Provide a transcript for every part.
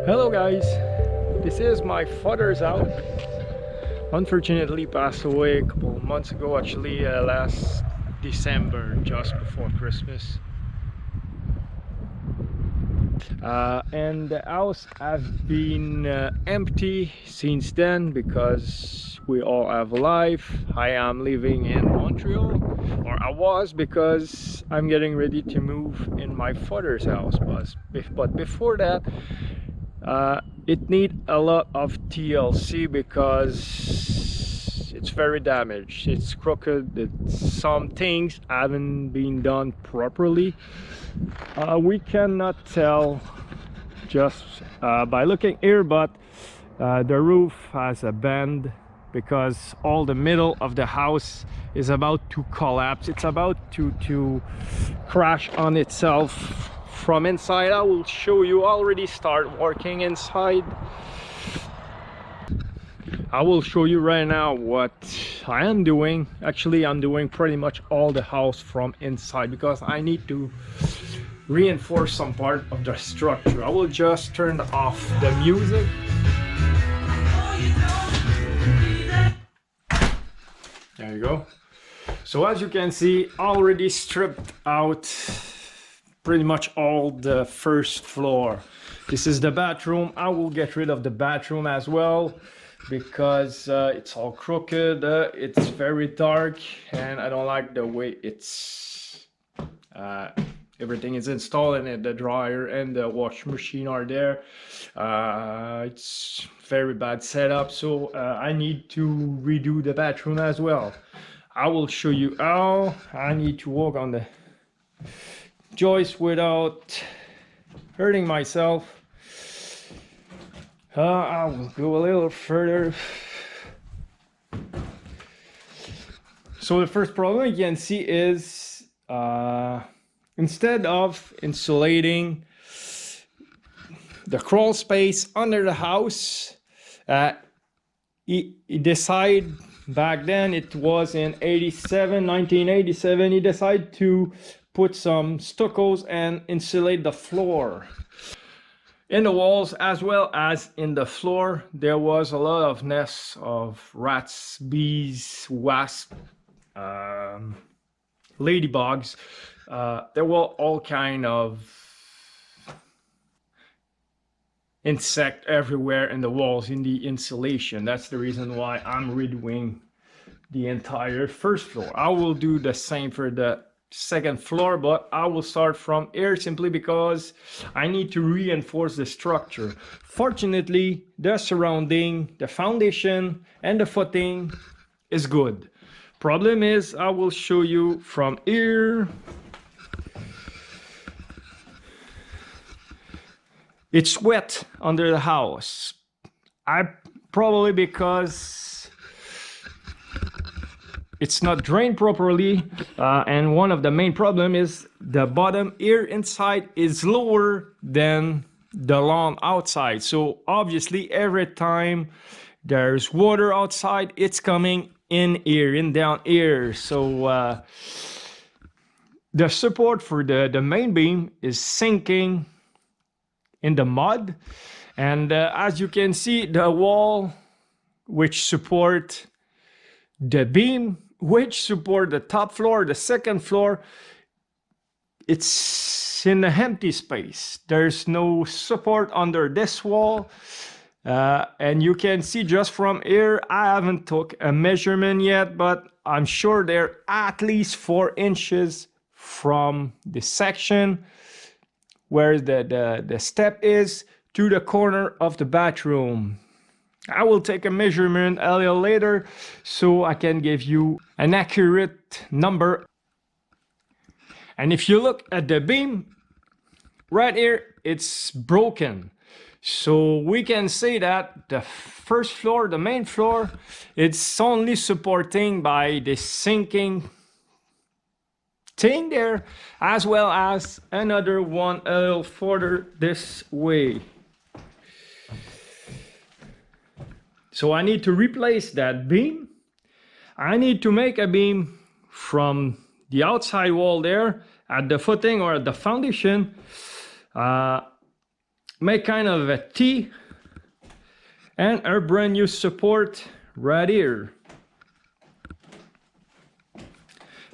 Hello guys, this is my father's house. Unfortunately passed away a couple of months ago, actually last December, just before Christmas. And the house has been empty since then because we all have a life. I am living in Montreal, or I was, because I'm getting ready to move in my father's house. But before that, it needs a lot of TLC because it's very damaged. It's crooked. Some things haven't been done properly. We cannot tell just by looking here, but the roof has a bend because all the middle of the house is about to collapse. It's about to crash on itself from inside. I will show you. Already start working inside. I will show you right now what I am doing. Actually, I'm doing pretty much all the house from inside because I need to reinforce some part of the structure. I will just turn off the music. There you go. So as you can see, already stripped out pretty much all the first floor. This is the bathroom. I will get rid of the bathroom as well because it's all crooked. It's very dark and I don't like the way it's everything is installed, and the dryer and the wash machine are there. It's very bad setup, so I need to redo the bathroom as well. I will show you how. I need to work on the joist without hurting myself. I will go a little further. So the first problem you can see is instead of insulating the crawl space under the house, he decided back then, it was in 1987, he decided to put some stuccos and insulate the floor. In the walls as well as in the floor, there was a lot of nests of rats, bees, wasps, ladybugs. There were all kind of insect everywhere in the walls, in the insulation. That's the reason why I'm redoing the entire first floor. I will do the same for the second floor, but I will start from here simply because I need to reinforce the structure. Fortunately, the surrounding, the foundation and the footing is good. Problem is, I will show you from here. It's wet under the house. Probably because it's not drained properly, and one of the main problem is the bottom here inside is lower than the lawn outside. So obviously every time there's water outside, it's coming in here, in down here. So the support for the main beam is sinking in the mud, and as you can see, the wall which support the beam, which support the top floor, the second floor, it's in an empty space. There's no support under this wall, and you can see just from here, I haven't took a measurement yet, but I'm sure they're at least 4 inches from the section where the step is to the corner of the bathroom. I will take a measurement a little later so I can give you an accurate number. And if you look at the beam right here, it's broken. So we can say that the first floor, the main floor, it's only supporting by the sinking thing there, as well as another one a little further this way. So I need to replace that beam. I need to make a beam from the outside wall there at the footing or at the foundation make kind of a T, and our brand new support right here.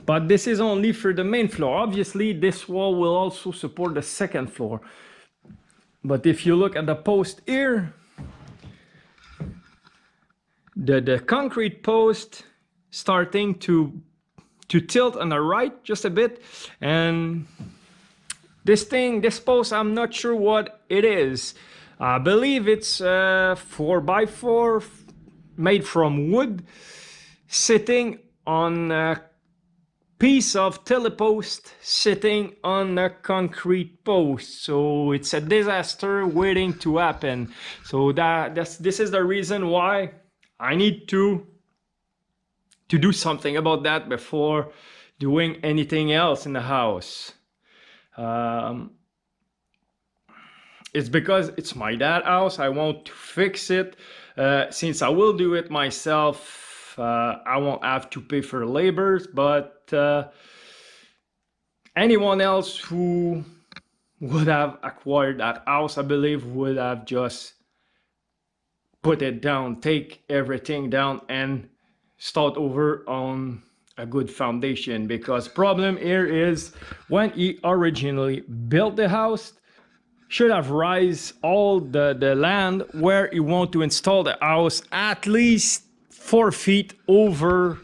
But this is only for the main floor. Obviously, this wall will also support the second floor. But if you look at the post here, the concrete post starting to tilt on the right just a bit, and this post, I'm not sure what it is. I believe it's 4x4 made from wood, sitting on a piece of telepost sitting on a concrete post. So it's a disaster waiting to happen. So this is the reason why I need to do something about that before doing anything else in the house. It's because it's my dad's house. I want to fix it. Since I will do it myself, I won't have to pay for labors, but anyone else who would have acquired that house, I believe, would have just put it down, take everything down, and start over on a good foundation. Because problem here is when he originally built the house, should have raised all the land where he want to install the house at least 4 feet over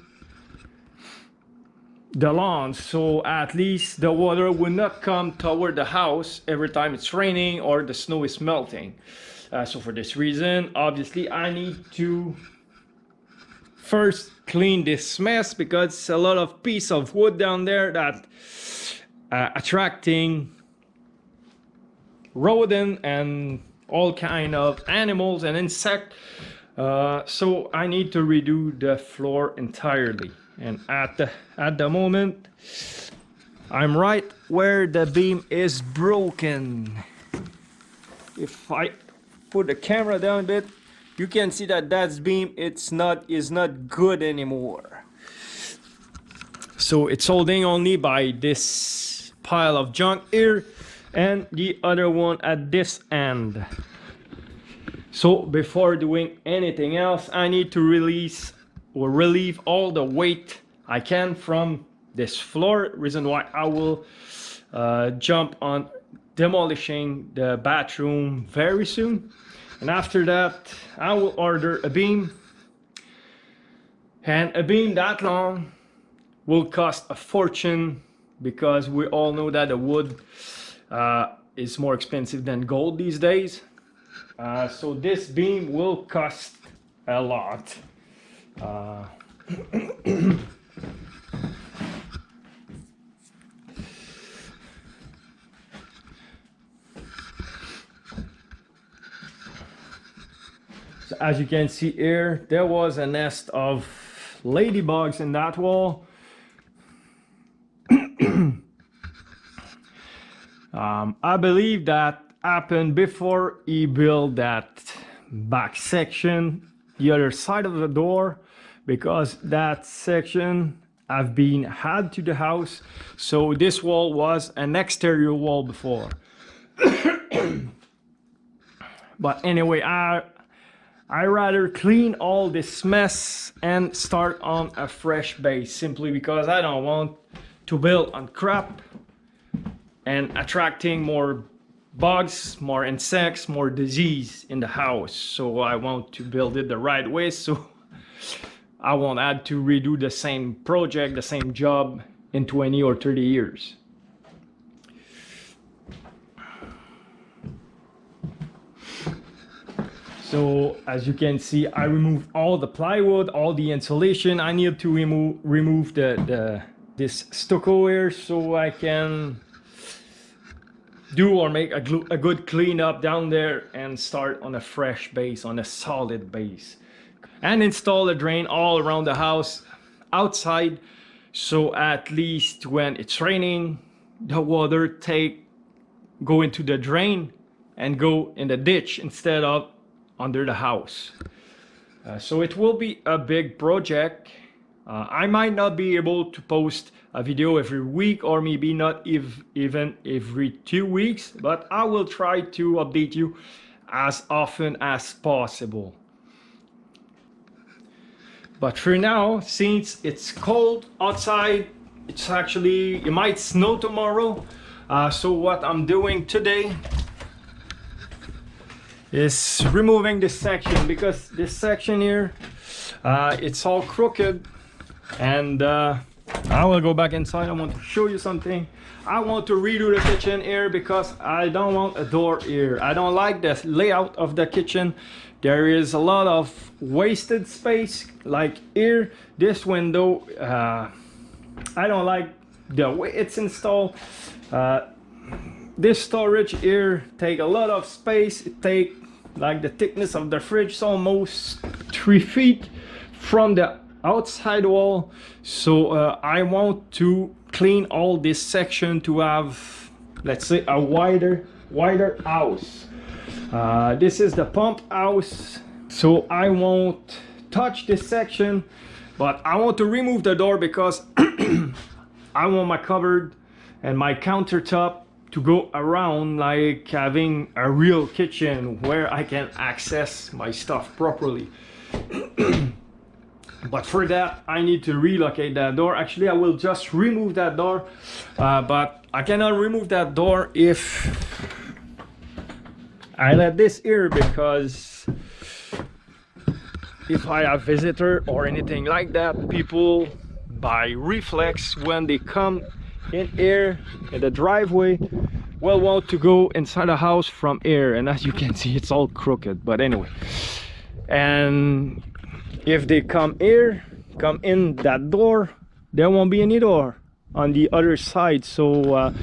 the lawn, so at least the water will not come toward the house every time it's raining or the snow is melting. So for this reason, obviously I need to first clean this mess, because it's a lot of piece of wood down there that attracting rodent and all kind of animals and insect. So I need to redo the floor entirely, and at the moment I'm right where the beam is broken. If I put the camera down a bit, you can see that beam is not good anymore. So it's holding only by this pile of junk here, and the other one at this end. So before doing anything else, I need to release or relieve all the weight I can from this floor. Reason why I will jump on demolishing the bathroom very soon. And after that, I will order a beam. And a beam that long will cost a fortune, because we all know that the wood is more expensive than gold these days. So this beam will cost a lot. So as you can see here, there was a nest of ladybugs in that wall. I believe that happened before he built that back section, the other side of the door, because that section have been added to the house. So this wall was an exterior wall before. But anyway, I rather clean all this mess and start on a fresh base, simply because I don't want to build on crap and attracting more bugs, more insects, more disease in the house. So I want to build it the right way, so I won't have to redo the same project, the same job in 20 or 30 years. So as you can see, I removed all the plywood, all the insulation. I need to remove this stucco here, so I can do or make a good cleanup down there and start on a fresh base, on a solid base, and install a drain all around the house outside, so at least when it's raining, the water go into the drain and go in the ditch instead of under the house. So it will be a big project. I might not be able to post a video every week, or maybe not even every 2 weeks, but I will try to update you as often as possible. But for now, since it's cold outside, it's actually, it might snow tomorrow. So what I'm doing today is removing this section, because this section here, it's all crooked. And I will go back inside. I want to show you something. I want to redo the kitchen here because I don't want a door here. I don't like the layout of the kitchen. There is a lot of wasted space, like here, this window. I don't like the way it's installed. This storage here take a lot of space. It take like the thickness of the fridge, is almost 3 feet from the outside wall. So I want to clean all this section to have, let's say, a wider house. This is the pump house, so I won't touch this section, but I want to remove the door because I want my cupboard and my countertop to go around like having a real kitchen where I can access my stuff properly. But for that, I need to relocate that door. Actually, I will just remove that door, but I cannot remove that door if I let this here, because if I have visitor or anything like that, people by reflex, when they come in here in the driveway, will want to go inside the house from here. And as you can see, it's all crooked. But anyway, and if they come here, come in that door, there won't be any door on the other side. So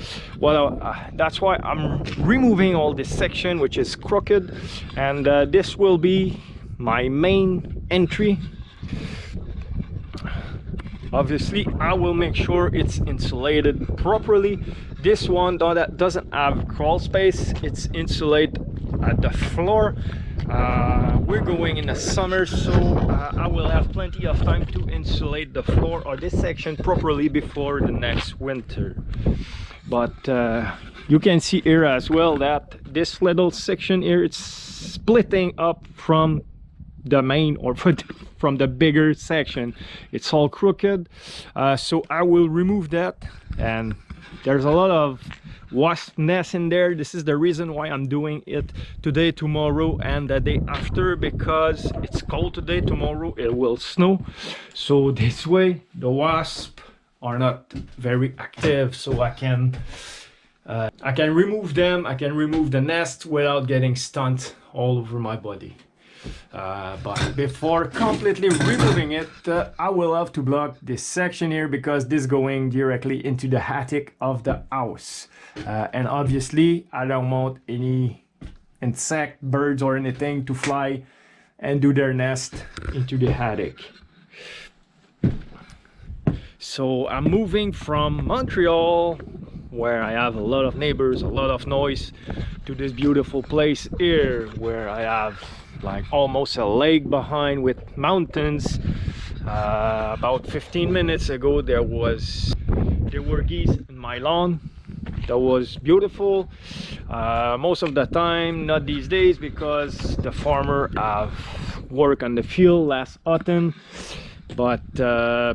that's why I'm removing all this section which is crooked, and this will be my main entry. Obviously, I will make sure it's insulated properly. This one that doesn't have crawl space, it's insulated at the floor. We're going in the summer, so I will have plenty of time to insulate the floor or this section properly before the next winter. But you can see here as well that this little section here, it's splitting up from the main, or from the bigger section. It's all crooked, so I will remove that. And there's a lot of wasp nest in there. This is the reason why I'm doing it today, tomorrow, and the day after, because it's cold today. Tomorrow it will snow, so this way the wasps are not very active, so I can remove them. I can remove the nest without getting stunned all over my body. But before completely removing it, I will have to block this section here, because this is going directly into the attic of the house, and obviously I don't want any insect, birds or anything to fly and do their nest into the attic. So I'm moving from Montreal, where I have a lot of neighbors, a lot of noise, to this beautiful place here where I have like almost a lake behind with mountains. About 15 minutes ago there were geese in my lawn. That was beautiful. Most of the time, not these days, because the farmer have work on the field last autumn. But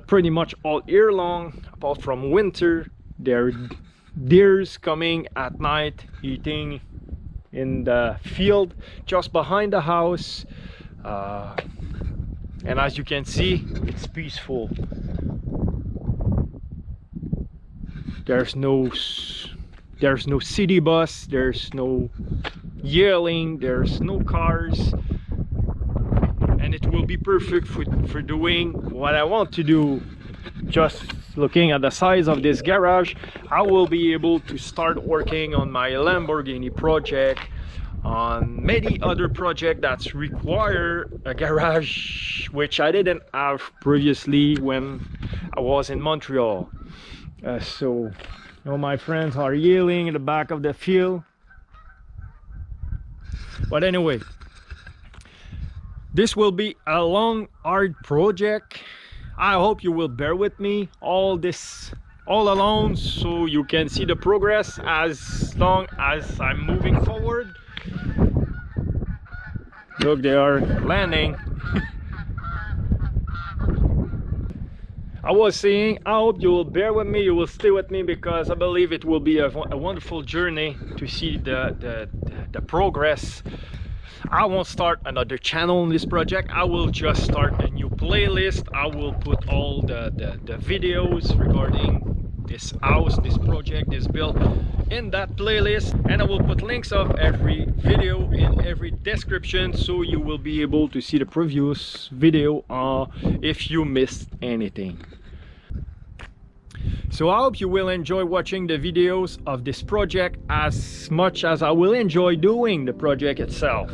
pretty much all year long, apart from winter, there are deers coming at night, eating in the field just behind the house, and as you can see, it's peaceful. There's no city bus, there's no yelling, there's no cars, and it will be perfect for doing what I want to do. Just looking at the size of this garage, I will be able to start working on my Lamborghini project, on many other projects that require a garage, which I didn't have previously when I was in Montreal. So all my friends are yelling in the back of the field. But anyway, this will be a long, hard project. I hope you will bear with me. All this all alone, so you can see the progress as long as I'm moving forward. Look, they are landing. I was saying, I hope you will bear with me, you will stay with me, because I believe it will be a wonderful journey to see the progress. I won't start another channel in this project. I will just start a new playlist. I will put all the videos regarding this house, this project, this build in that playlist, and I will put links of every video in every description, so you will be able to see the previous video if you missed anything. So I hope you will enjoy watching the videos of this project as much as I will enjoy doing the project itself.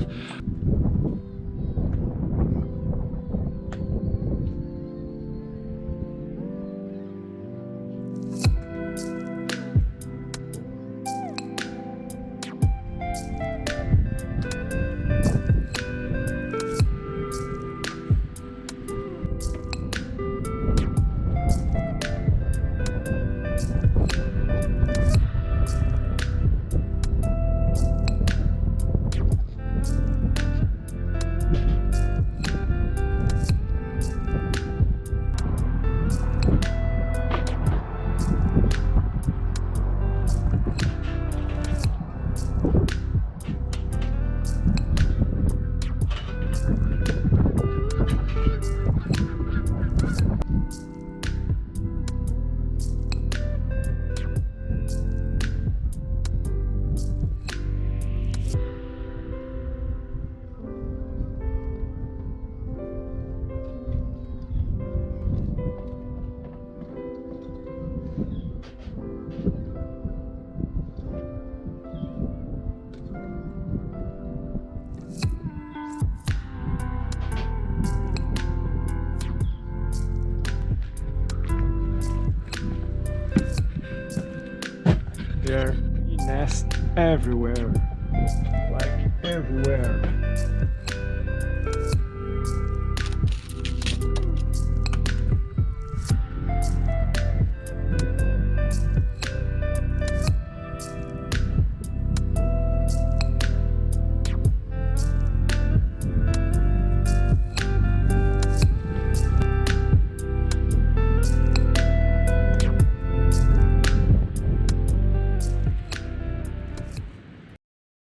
There are nests everywhere, like everywhere.